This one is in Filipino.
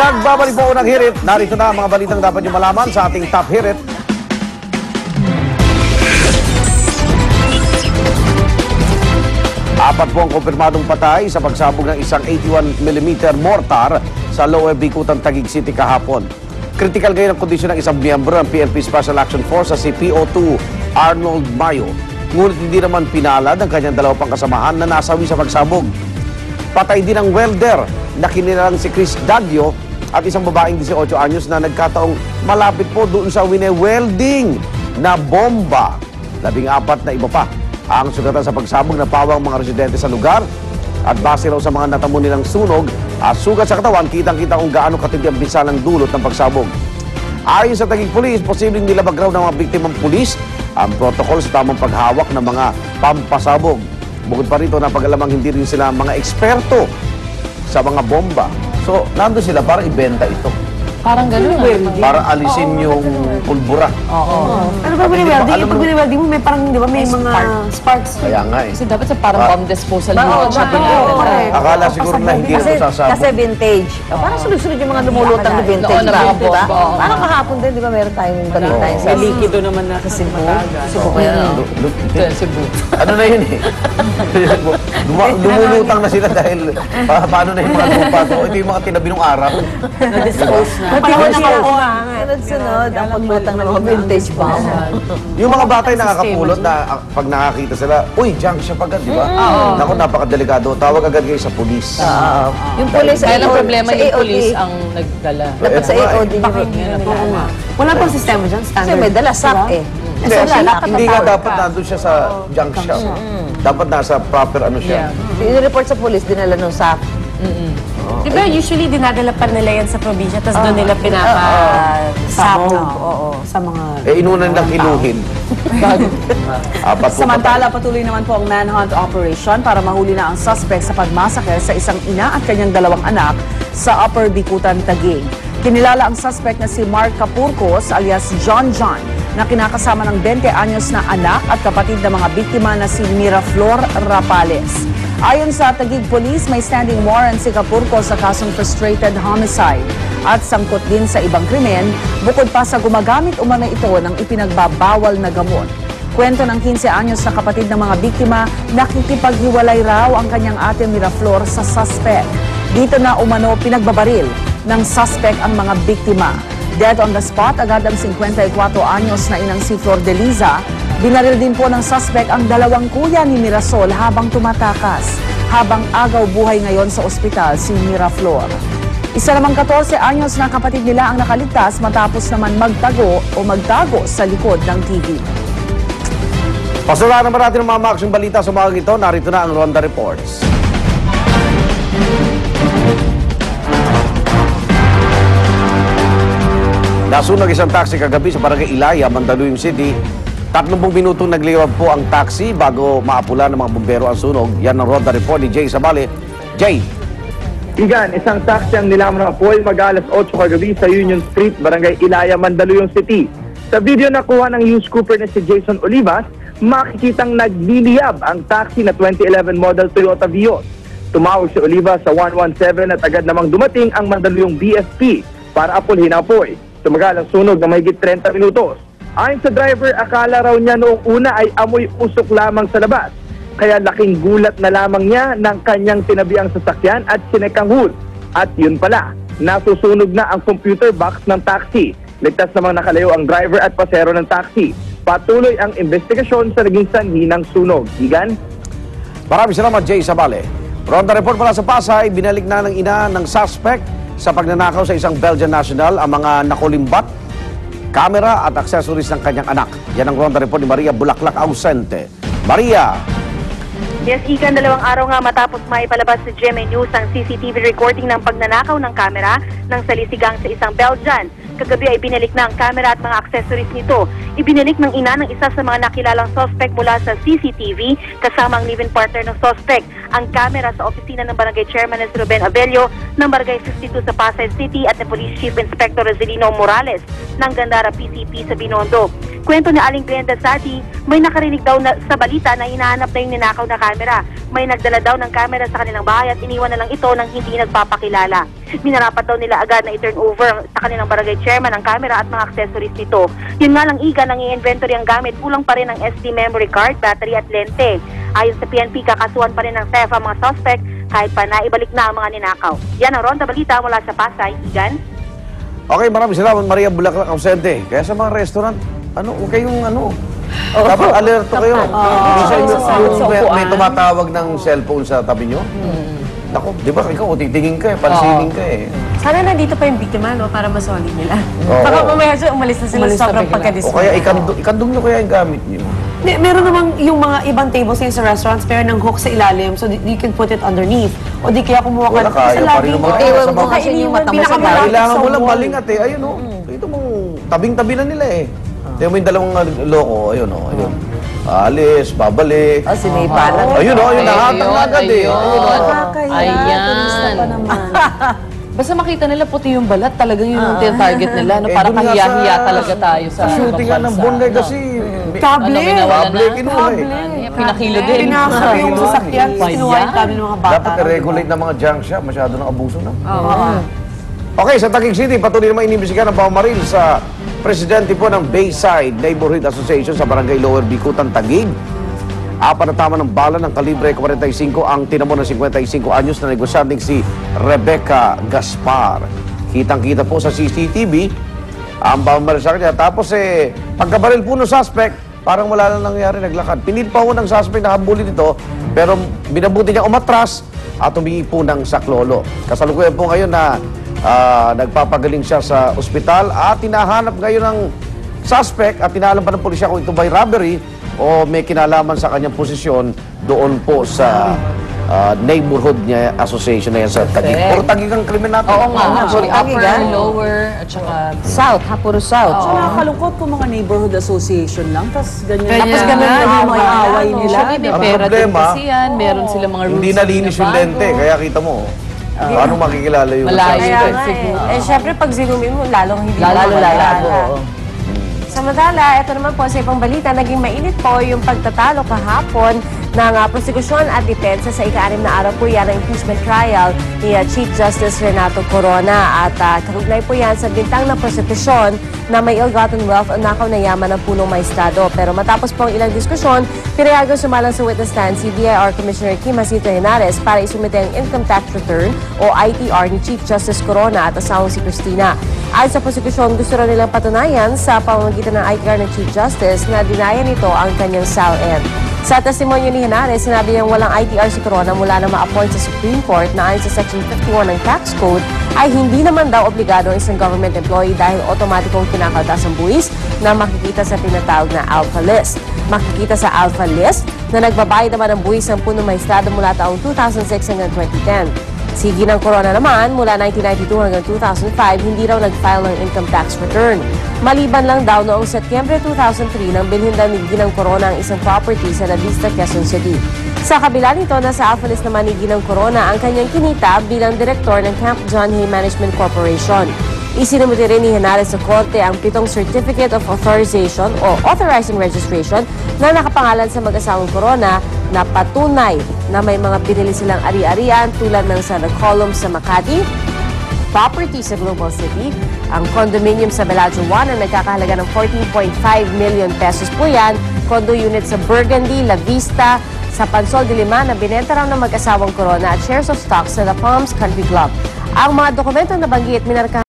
Nagbabalik po unang hirit. Narito na ang mga balitang dapat nyo malaman sa ating top hirit. Apat po ang kumpirmadong patay sa pagsabog ng isang 81mm mortar sa Lower Bicutan, Taguig City kahapon. Critical ngayon ang kondisyon ng isang miyembro ng PNP Special Action Force sa CPO2 Arnold Mayo. Ngunit hindi naman pinalad ang kanyang dalawa pang kasamahan na nasawi sa pagsabog. Patay din ang welder na kinilalang si Chris Daggio at isang babaeng 18 anyos na nagkataong malapit po doon sa wine-welding na bomba. 14 na iba pa ang sugatan sa pagsabog na pawang mga residente sa lugar at base raw sa mga natamo nilang sunog at sugat sa katawan, kitang-kita kung gaano katindi ang binsalang dulot ng pagsabog. Ayon sa Taguig Police, posibleng nilabag raw ng mga biktimang pulis ang protocol sa tamang paghawak ng mga pampasabog. Bukod pa rito, napag-alamang hindi rin sila mga eksperto sa mga bomba. So, nandun sila para ibenta ito. Parang gano'n. Para alisin yung pulbura. Ano ba biniwelding? Pag biniwelding mo, may parang, di ba, may mga sparks. Kaya nga eh. Kasi dapat sa parang bomb disposal unit siya correct. Akala siguro na hindi ito sasabog. Kasi vintage. Parang sunod-sunod yung mga lumulutang na vintage ba? Di ba? Parang kahapon din, di ba, meron tayong balita sa May likido naman na kasi Cebu. Cebu kaya. Cebu. Ano na yun eh? Lumulutang na sila dahil paano na yung mga lupa to. Ito yung mga tinabi ng araw. Na-dispose na. Sunod-sunod ang paglutang ng mga vintage bomb. Yung mga batay nakakapulot na pag nakakita sila, uy, junk siya pagad, di ba? Naku, napakadelikado. Tawag agad kayo sa pulis. Yung police, Kaya lang problema yung police ang nagdala. dapat sa AOD. Wala pang sistema dyan, standard. Kasi may dala sak eh. Hindi nga dapat nandun siya sa junk shop. Dapat nasa proper ano siya. I-report sa police, dinala nung sak. Diba usually dinadala pa nila yan sa probinsya tapos doon nila pinapasabog. Sa mga... Inuna nilang kinuhin. Samantala, patuloy naman po ang manhunt operation para mahuli na ang suspect sa pagmasaker sa isang ina at kanyang dalawang anak sa Upper Bicutan, Taguig. Kinilala ang suspect na si Mark Capurcos alias John na kinakasama ng 20 anyos na anak at kapatid ng mga biktima na si Miraflor Rapales. Ayon sa Taguig Police, may standing warrant si Capurcos sa kasong frustrated homicide at sangkot din sa ibang krimen bukod pa sa gumagamit umano ito ng ipinagbabawal na gamot. Kwento ng 15 anyos na kapatid ng mga biktima, nakikipaghiwalay raw ang kanyang ate Miraflor sa suspect. Dito na umano pinagbabaril ng suspect ang mga biktima. Dead on the spot, agad ang 54 anyos na inang si Flor de Liza. Binaril din po ng suspect ang dalawang kuya ni Mirasol habang tumatakas. Habang agaw buhay ngayon sa ospital si Miraflor. Isa namang 14 anyos na kapatid nila ang nakaligtas matapos naman magtago sa likod ng TV. Pasurahan naman natin ang mga maksyong balita sa umagang ito. Narito na ang Ronda Reports. Nasunog isang taxi kagabi sa Barangay Ilaya, Mandaluyong City. 30 minutong nagliwag po ang taxi bago maapula ng mga bumbero ang sunog. Yan ang Ronda Report ni Jay Sabale. Jay. Igan, isang taxi ang nilaman ng apoy mag-alas 8 kagabi sa Union Street, Barangay Ilaya, Mandaluyong City. Sa video na kuha ng news scooper na si Jason Olivas, makikitang nagliliyab ang taxi na 2011 model Toyota Vios. Tumawag si Olivas sa 117 at agad namang dumating ang Mandaluyong BSP para apulhin ang apoy. Tumagal ang sunog na mahigit 30 minutos. Ayon sa driver, akala raw niya noong una ay amoy usok lamang sa labas. Kaya laking gulat na lamang niya ng kanyang tinabiang sasakyan at sinekang hood. At yun pala, nasusunog na ang computer box ng taxi. Ligtas namang nakalayo ang driver at pasero ng taxi. Patuloy ang investigasyon sa naging sanhi ng sunog. Igan? Maraming salamat, Jay Sabale. Ronda Report pala sa Pasay, binalik na ng ina ng suspect sa pagnanakaw sa isang Belgian national ang mga nakulimbat, kamera at accessories ng kanyang anak. Yan ang Ronda Report ni Maria Bulaklak Ausente. Maria! Yes, Ikan, 2 araw nga matapos maipalabas sa GMA News ang CCTV recording ng pagnanakaw ng kamera ng salisigang sa isang Belgian. Kagabi ay binalik na ang kamera at mga accessories nito. Ibinalik ng ina ng isa sa mga nakilalang suspect mula sa CCTV kasama ang live-in partner ng suspect. Ang kamera sa opisina ng Barangay Chairman si Ruben Abello ng Barangay 52 sa Pasay City at ni Police Chief Inspector Roselino Morales ng Gandara PCP sa Binondo. Kwento ni Aling Glenda Sati, may nakarinig daw na, sa balita na hinahanap na yung ninakaw na camera. May nagdala daw ng camera sa kanilang bahay at iniwan na lang ito ng hindi nagpapakilala. Minarapat daw nila agad na i-turn over sa kanilang barangay chairman ang camera at mga accessories nito. Yun nga lang iga nang i-inventory ang gamit, kulang pa rin ang SD memory card, battery at lente. Ayon sa PNP, kakasuhan pa rin ng theft ang mga suspect kahit pa naibalik na ang mga ninakaw. Yan ang Ronda Balita mula sa Pasay. Igan? Okay, maraming salamat, Maria Bulaklak Ausente. Kaya sa mga restaurant, huwag kayong dapat alerto kayo. Minsan may tumatawag ng cellphone sa tabi nyo. Naku, di ba ikaw, titingin ka pansinin ka Sana nandito pa yung biktima, no? Para masolid nila. Oo. Baka mamaya siya umalis na sila sa sobrang O pagka-display. kaya ikandong nyo kaya yung gamit nyo. Meron namang yung mga ibang tables ngayon sa restaurants, pero ng hook sa ilalim, so you can put it underneath. O di kaya kumuha ka Wala kaya pa rin naman. Ewan mo kasi yung matamis sa bahay. Kailangan mo lang malingat Ayun ito mong tabing-tabi na nila Tingnan mo yung dalawang loko, ayun. Alis, babalik. O, sinipalan. Ayun nahatang agad Ayan. Basta makita nila puti yung balat, talagang yun yung target nila. Parang dun nga kahiya-hiya talaga tayo sa shooting nga ng Bon Legacy. Kable. Kable, kinuha Pinakilo din. Pinasok yung sasakyan, kinuha yung kami ng mga bata. Dapat i-regulate ng mga junk shop. Masyado ng abuso na. Okay, sa Taguig City, patuloy naman inimbisigan ng pamamaril sa presidente po ng Bayside Neighborhood Association sa Barangay Lower Bicutan, Taguig. Apat na tama ng bala ng kalibre 45 ang tinamo ng 55 anyos na negosyanteng si Rebecca Gaspar. Kitang-kita po sa CCTV ang pamamaril sa kanya. Tapos pagkabaril po ng suspect, parang wala lang nangyari, naglakad. Pinil pa po ng suspect na habulin ito, pero binabuti niya umatras at humingi po ng saklolo. Kasalukuyan po ngayon na nagpapagaling siya sa ospital at tinahanap ngayon ng suspect at tinaalam pa ng pulisya kung ito ba'y robbery o may kinalaman sa kanyang posisyon doon po sa neighborhood niya association na yan sa Taguig. Puro Taguig ang krimen natin. Oo nga. Upper, ah. lower, at saka South, puro South. So nakakalungkot kung mga neighborhood association lang, tapos ganyan. Kaya Tapos nga, ganun lang yung mga away ano, nila. Usually may Ang pera din problema, kasi yan. Meron sila mga rules. Hindi nalinis yung lente, kaya kita mo. Paano makikilala yung Malayo. Kaya suspect? nga syempre pag zinumin mo, lalong hindi Lalo mo lalabo. Samantala, ito naman po sa ibang balita, naging mainit po yung pagtatalo kahapon ng prosekusyon at depensa sa ika-6 na araw po yan ng impeachment trial ni Chief Justice Renato Corona. At karugnay po yan sa bintang ng prosekusyon na may ill-gotten wealth o nakaw na yaman ng punong maestrado. Pero matapos po ang ilang diskusyon, pinayagang sumalang sa witness stand si BIR Commissioner Kim Jacinto Henares para isumite ang income tax return o ITR ni Chief Justice Corona at asawang si Cristina. Ayon sa prosekusyon, gusto rin nilang patunayan sa pamamagitan ng ITR ng Chief Justice na dinaya nito ang kanyang SALN. Sa testimonyo ni Henares, sinabi niyang walang ITR si Corona mula na ma-appoint sa Supreme Court na ayon sa Section 51 ng Tax Code ay hindi naman daw obligado ang isang government employee dahil otomatikong kinakaltas ang buwis na makikita sa tinatawag na Alpha List. Makikita sa Alpha List na nagbabayad naman ng buwis ang punong maestrado mula taong 2006 hanggang 2010. Si Ginang Corona naman, mula 1992 hanggang 2005, hindi raw nag-file ng income tax return. Maliban lang daw noong Setyembre 2003 nang bilhin daw ni Ginang Corona ang isang property sa La Vista, Quezon City. Sa kabila nito, nasa alpha list naman ni Ginang Corona ang kanyang kinita bilang direktor ng Camp John Hay Management Corporation. Isinumuti rin ni Henares sa korte ang 7 Certificate of Authorization o Authorizing Registration na nakapangalan sa mag-asawang Corona na patunay na may mga binili silang ari-arian tulad ng Sana Column sa Makati, property sa Global City, ang condominium sa Bellagio 1 na nagkakahalaga ng 14.5 million pesos po yan, condo unit sa Burgundy, La Vista, sa Pansol de Lima na binenta raw ng mag-asawang Corona at shares of stock sa La Palms Country Club. Ang mga dokumentong nabanggit minarka